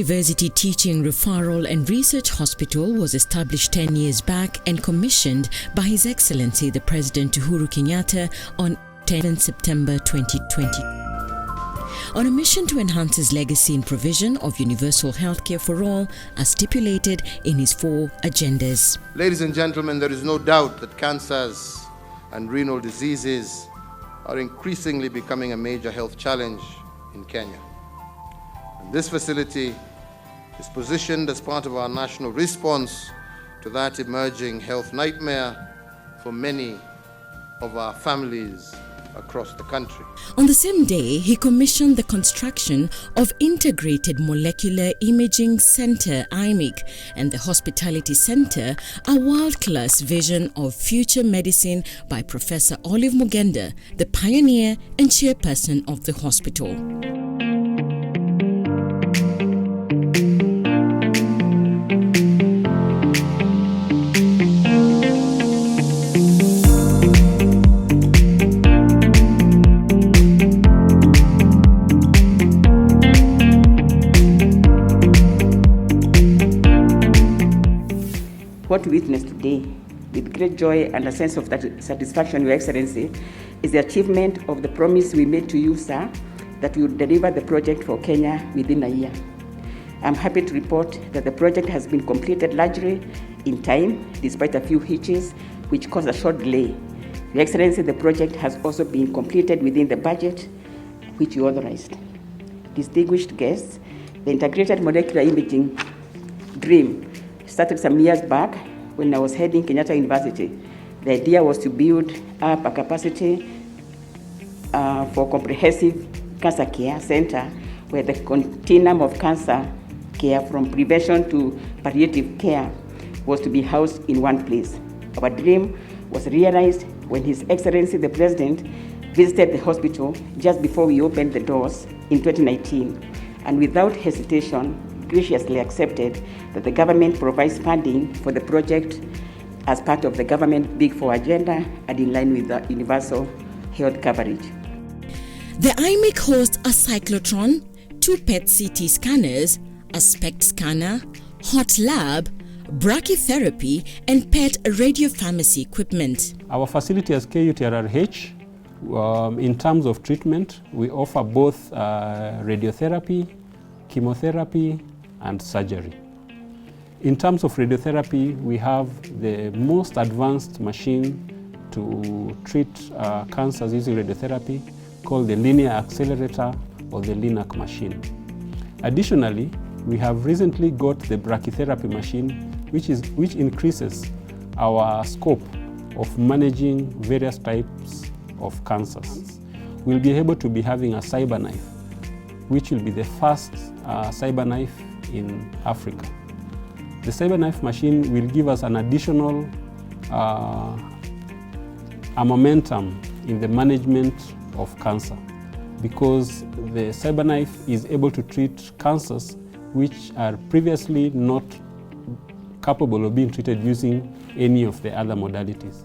University Teaching, Referral and Research Hospital was established 10 years back and commissioned by His Excellency the President Uhuru Kenyatta on 10 September 2020. On a mission to enhance his legacy in provision of universal healthcare for all, as stipulated in his 4 agendas. Ladies and gentlemen, there is no doubt that cancers and renal diseases are increasingly becoming a major health challenge in Kenya. And this facility is positioned as part of our national response to that emerging health nightmare for many of our families across the country. On the same day, he commissioned the construction of Integrated Molecular Imaging Center IMIC and the Hospitality Center, a world-class vision of future medicine by Professor Olive Mugenda, the pioneer and chairperson of the hospital. What we witness today, with great joy and a sense of satisfaction, Your Excellency, is the achievement of the promise we made to you, sir, that we would deliver the project for Kenya within a year. I'm happy to report that the project has been completed largely in time, despite a few hitches, which caused a short delay. Your Excellency, the project has also been completed within the budget which you authorized. Distinguished guests, the integrated molecular imaging dream started some years back when I was heading Kenyatta University. The idea was to build up a capacity for comprehensive cancer care center where the continuum of cancer care from prevention to palliative care was to be housed in one place. Our dream was realized when His Excellency the President visited the hospital just before we opened the doors in 2019, and without hesitation graciously accepted that the government provides funding for the project as part of the government Big 4 agenda and in line with the universal health coverage. The IMIC hosts a cyclotron, 2 PET CT scanners, a SPECT scanner, hot lab, brachytherapy and PET radiopharmacy equipment. Our facility as KUTRRH, in terms of treatment, we offer both radiotherapy, chemotherapy and surgery. In terms of radiotherapy, we have the most advanced machine to treat cancers using radiotherapy called the linear accelerator or the LINAC machine. Additionally, we have recently got the brachytherapy machine which increases our scope of managing various types of cancers. We'll be able to be having a cyber knife, which will be the first cyber knife in Africa. The cyber knife machine will give us an additional momentum in the management of cancer, because the cyber knife is able to treat cancers which are previously not capable of being treated using any of the other modalities.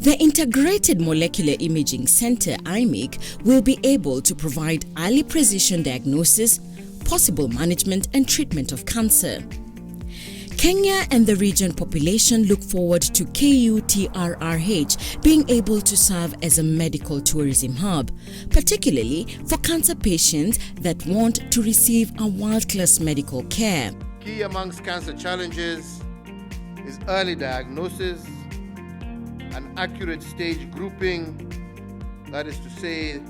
The Integrated Molecular Imaging Center IMIC will be able to provide early precision diagnosis, possible management and treatment of cancer. Kenya and the region population look forward to KUTRRH being able to serve as a medical tourism hub, particularly for cancer patients that want to receive a world-class medical care. Key amongst cancer challenges is early diagnosis and accurate stage grouping, that is to say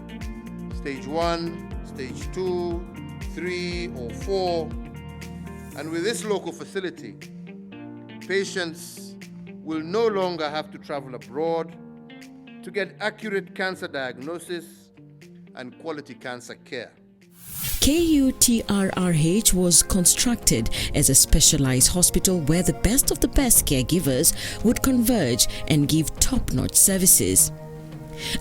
stage 1, stage 2, 3 or 4. And with this local facility, patients will no longer have to travel abroad to get accurate cancer diagnosis and quality cancer care. KUTRRH was constructed as a specialized hospital where the best of the best caregivers would converge and give top-notch services.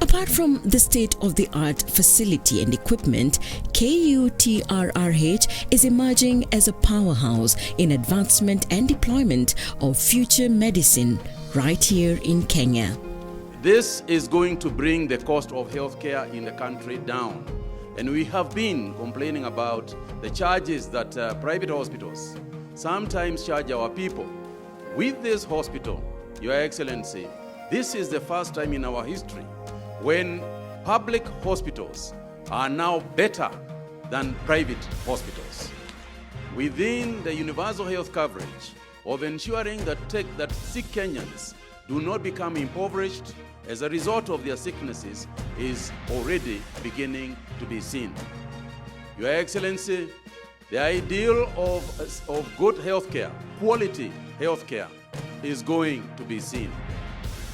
Apart from the state-of-the-art facility and equipment, KUTRRH is emerging as a powerhouse in advancement and deployment of future medicine right here in Kenya. This is going to bring the cost of healthcare in the country down. And we have been complaining about the charges that private hospitals sometimes charge our people. With this hospital, Your Excellency, this is the first time in our history when public hospitals are now better than private hospitals. Within the universal health coverage of ensuring that sick Kenyans do not become impoverished as a result of their sicknesses is already beginning to be seen. Your Excellency, the ideal of good healthcare, quality healthcare, is going to be seen.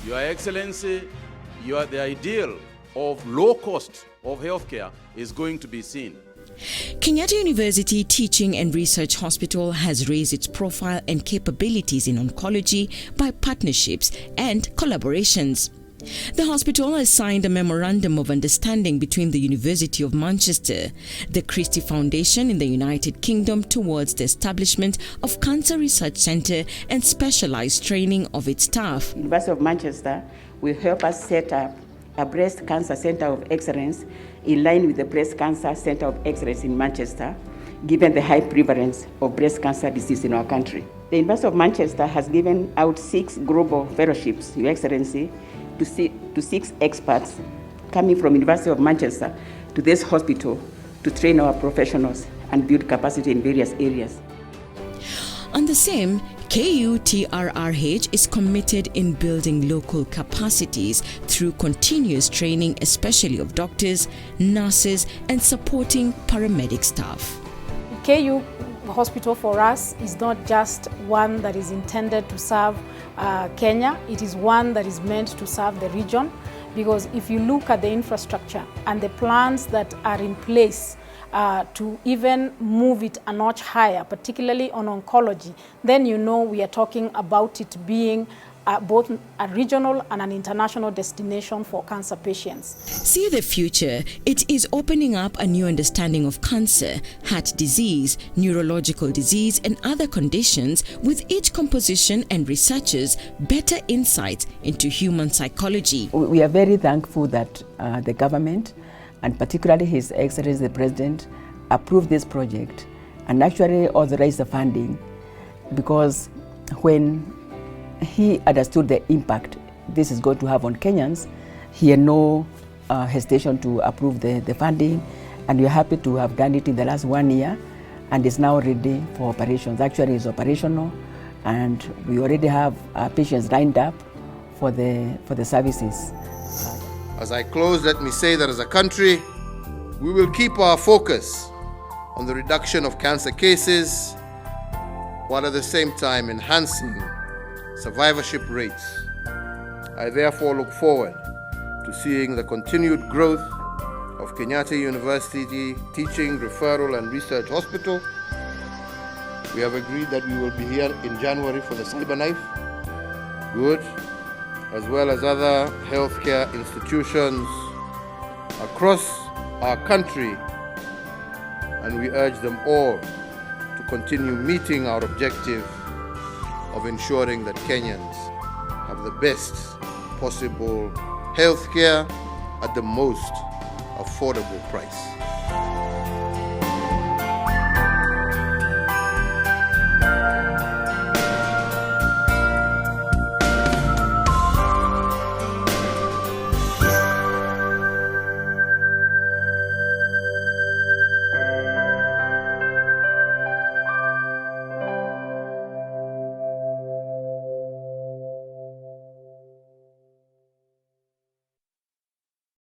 Your Excellency, the ideal of low cost of healthcare is going to be seen. Kenyatta University Teaching and Research Hospital has raised its profile and capabilities in oncology by partnerships and collaborations. The hospital has signed a memorandum of understanding between the University of Manchester, the Christie Foundation in the United Kingdom towards the establishment of Cancer Research Centre and specialized training of its staff. University of Manchester will help us set up a breast cancer center of excellence in line with the breast cancer center of excellence in Manchester, given the high prevalence of breast cancer disease in our country. The University of Manchester has given out 6 global fellowships, Your Excellency, to 6 experts coming from University of Manchester to this hospital to train our professionals and build capacity in various areas. On the same, KUTRRH is committed in building local capacities through continuous training, especially of doctors, nurses, and supporting paramedic staff. KU Hospital for us is not just one that is intended to serve Kenya, it is one that is meant to serve the region, because if you look at the infrastructure and the plans that are in place to even move it a notch higher, particularly on oncology, then you know we are talking about it being both a regional and an international destination for cancer patients. See the future. It is opening up a new understanding of cancer, heart disease, neurological disease, and other conditions, with each composition and researchers better insights into human psychology. We are very thankful that the government, and particularly His Excellency the President, approved this project and actually authorized the funding, because when he understood the impact this is going to have on Kenyans, he had no hesitation to approve the funding, and we are happy to have done it in the last 1 year, and is now ready for operations. Actually, it's operational, and we already have patients lined up for the services. As I close, let me say that as a country, we will keep our focus on the reduction of cancer cases, while at the same time enhancing survivorship rates. I therefore look forward to seeing the continued growth of Kenyatta University Teaching, Referral and Research Hospital. We have agreed that we will be here in January for the cyber knife. Good. As well as other healthcare institutions across our country, and we urge them all to continue meeting our objective of ensuring that Kenyans have the best possible healthcare at the most affordable price.